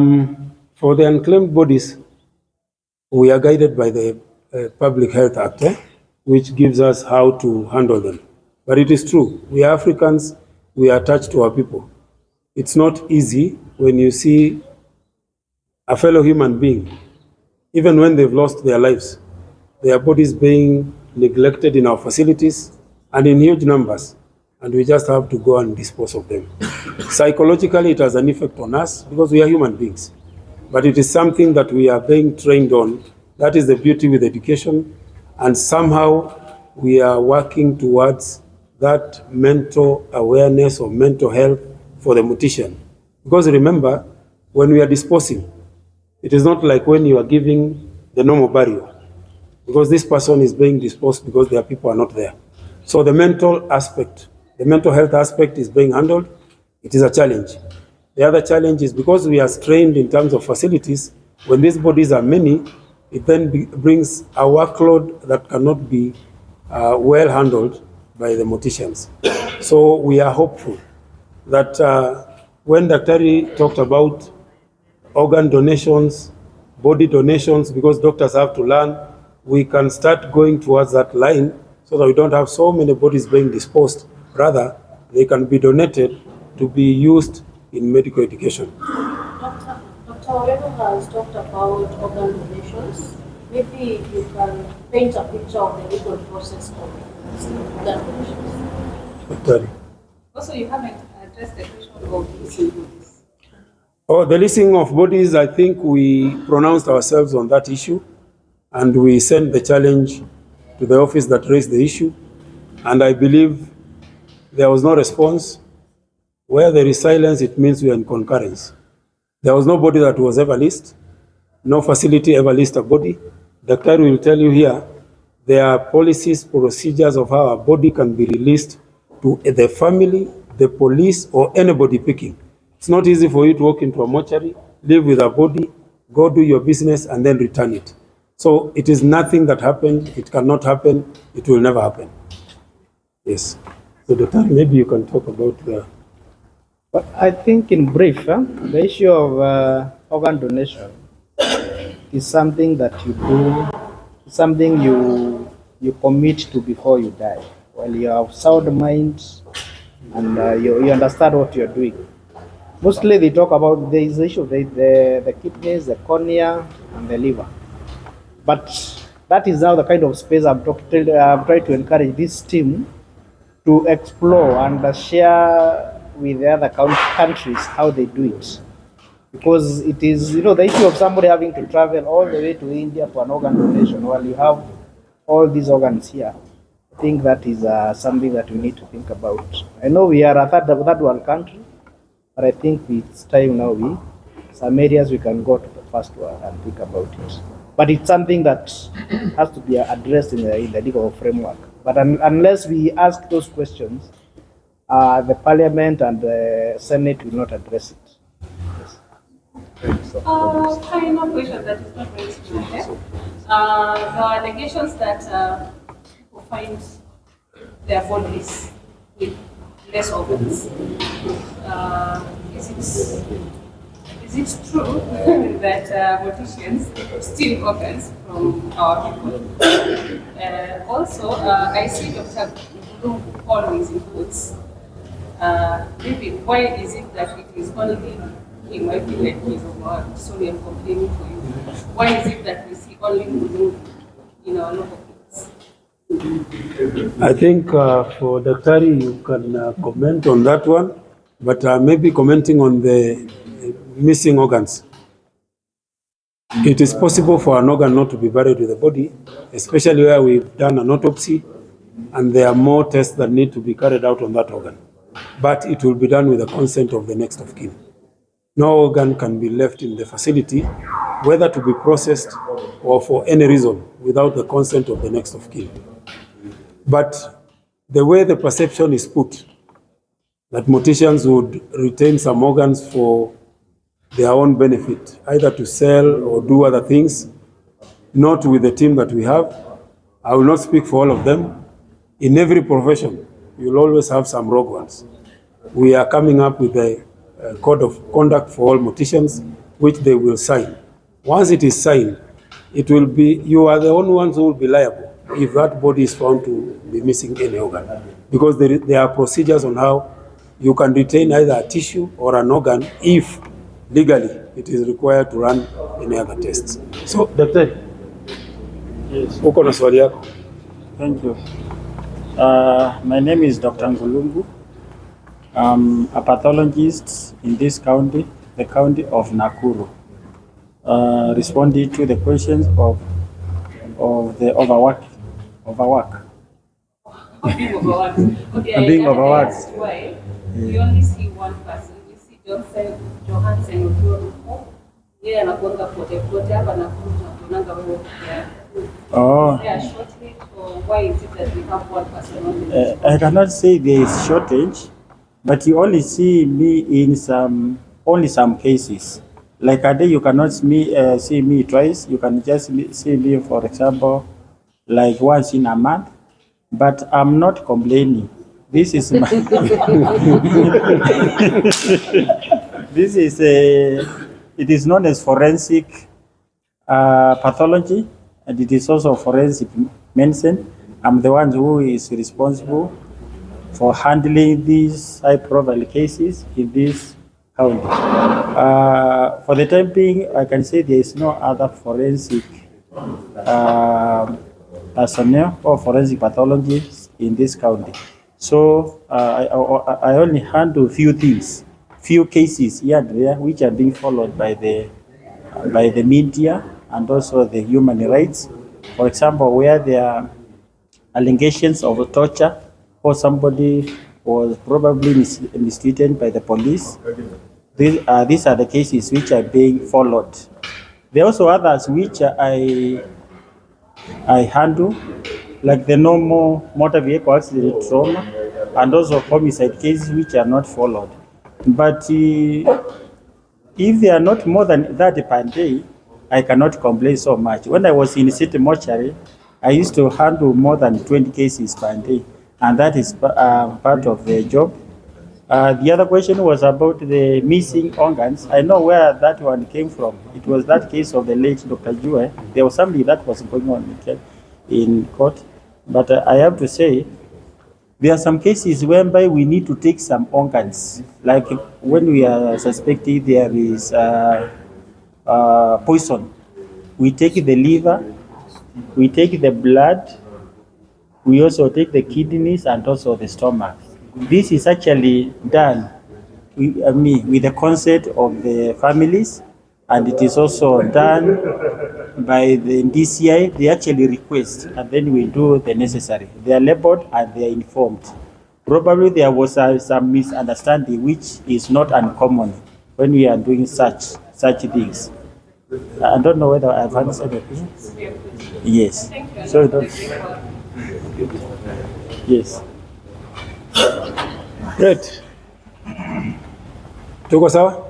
For the unclaimed bodies, we are guided by the Public Health Act, which gives us how to handle them. But it is true, we are Africans, we are attached to our people. It's not easy when you see a fellow human being, even when they've lost their lives, their bodies being neglected in our facilities and in huge numbers, and we just have to go and dispose of them. Psychologically, it has an effect on us because we are human beings. But it is something that we are being trained on. That is the beauty with education. And somehow we are working towards that mental awareness or mental health for the mortician. Because remember, when we are disposing, it is not like when you are giving the normal burial, because this person is being disposed because their people are not there. So the mental aspect, the mental health aspect is being handled. It is a challenge. The other challenge is because we are strained in terms of facilities, when these bodies are many, it then brings a workload that cannot be well handled by the morticians. So we are hopeful that when Daktari talked about organ donations, body donations, because doctors have to learn, we can start going towards that line so that we don't have so many bodies being disposed. Rather, they can be donated to be used in medical education. Dr. Oredo has talked about organ donations. Maybe you can paint a picture of the legal process of organ donations. Also, you haven't addressed the question of leasing bodies. Oh, the leasing of bodies, I think we pronounced ourselves on that issue, and we sent the challenge to the office that raised the issue, and I believe there was no response. Where there is silence, it means we are in concurrence. There was nobody that was ever leased. No facility ever leased a body. Doctor will tell you here, there are policies, procedures of how a body can be released to the family, the police, or anybody picking. It's not easy for you to walk into a mortuary, live with a body, go do your business, and then return it. So it is nothing that happened. It cannot happen. It will never happen. Yes. So Doctor, maybe you can talk about the... But I think in brief, the issue of organ donation is something that you do, something you commit to before you die. Well, you have sound mind and you understand what you're doing. Mostly they talk about the issue of the kidneys, the cornea, and the liver. But that is now the kind of space I'm trying to encourage this team to explore and share with the other countries how they do it. Because it is, the issue of somebody having to travel all the way to India for an organ donation while you have all these organs here. I think that is something that we need to think about. I know we are a third world country, but I think it's time now some areas we can go to the first world and think about it. But it's something that has to be addressed in the legal framework. But unless we ask those questions, the Parliament and the Senate will not address it. Yes. Final question that is not raised here. The allegations that people find their bodies with less organs. Is it true that morticians steal organs from our people? Also, I see Dr. Blue always in quotes. Maybe why is it that it is only him? I feel like he's over. Sorry, I'm complaining for you. Why is it that we see only Mulu in our local place? I think for Daktari, you can comment on that one, but maybe commenting on the missing organs. It is possible for an organ not to be buried with the body, especially where we've done an autopsy and there are more tests that need to be carried out on that organ. But it will be done with the consent of the next of kin. No organ can be left in the facility, whether to be processed or for any reason, without the consent of the next of kin. But the way the perception is put, that morticians would retain some organs for their own benefit, either to sell or do other things, not with the team that we have. I will not speak for all of them. In every profession, you'll always have some rogue ones. We are coming up with a code of conduct for all morticians, which they will sign. Once it is signed, it will be, you are the only ones who will be liable if that body is found to be missing any organ. Because there are procedures on how you can retain either a tissue or an organ if legally it is required to run any other tests. So, Daktari, Yes, uko na swali yako? thank you. My name is Dr. Ngulungu. I'm a pathologist in this county, the county of Nakuru. Responding to the questions of the overwork. Being overworked. Okay, I'm being I overworked. asked why we only see one person. We see Johansen ukiwa yeye anakuanga pote hapa na tunaanga wewe peke yako. Oh, They are shortage, or why is it that we have one person only? I cannot say there is shortage, but you only see me in only some cases. Like a day, you cannot see me twice. You can just see me, for example, like once in a month. But I'm not complaining. This is my this is it is known as forensic pathology, and it is also forensic medicine. I'm the one who is responsible for handling these high-profile cases in this county. For the time being, I can say there is no other forensic personnel or forensic pathologists in this county. So I only handle few cases here and there, which are being followed by the media and also the human rights. For example, where there are allegations of torture or somebody was probably mistreated by the police. These are the cases which are being followed. There are also others which I handle, like the normal motor vehicle accident trauma and also homicide cases which are not followed. But if they are not more than that per day, I cannot complain so much. When I was in city mortuary, I used to handle more than 20 cases per day, and that is part of the job. The other question was about the missing organs. I know where that one came from. It was that case of the late Dr. Jue. There was something that was going on in court. But I have to say, there are some cases whereby we need to take some organs. Like when we are suspecting there is poison, we take the liver, we take the blood, we also take the kidneys and also the stomach. This is actually done with the consent of the families, and it is also done by the DCI. They actually request, and then we do the necessary. They are labeled and they are informed. Probably there was some misunderstanding, which is not uncommon when we are doing such things. I don't know whether I've answered the question. Yes. Thank you. So yes. Great. Tuko sawa?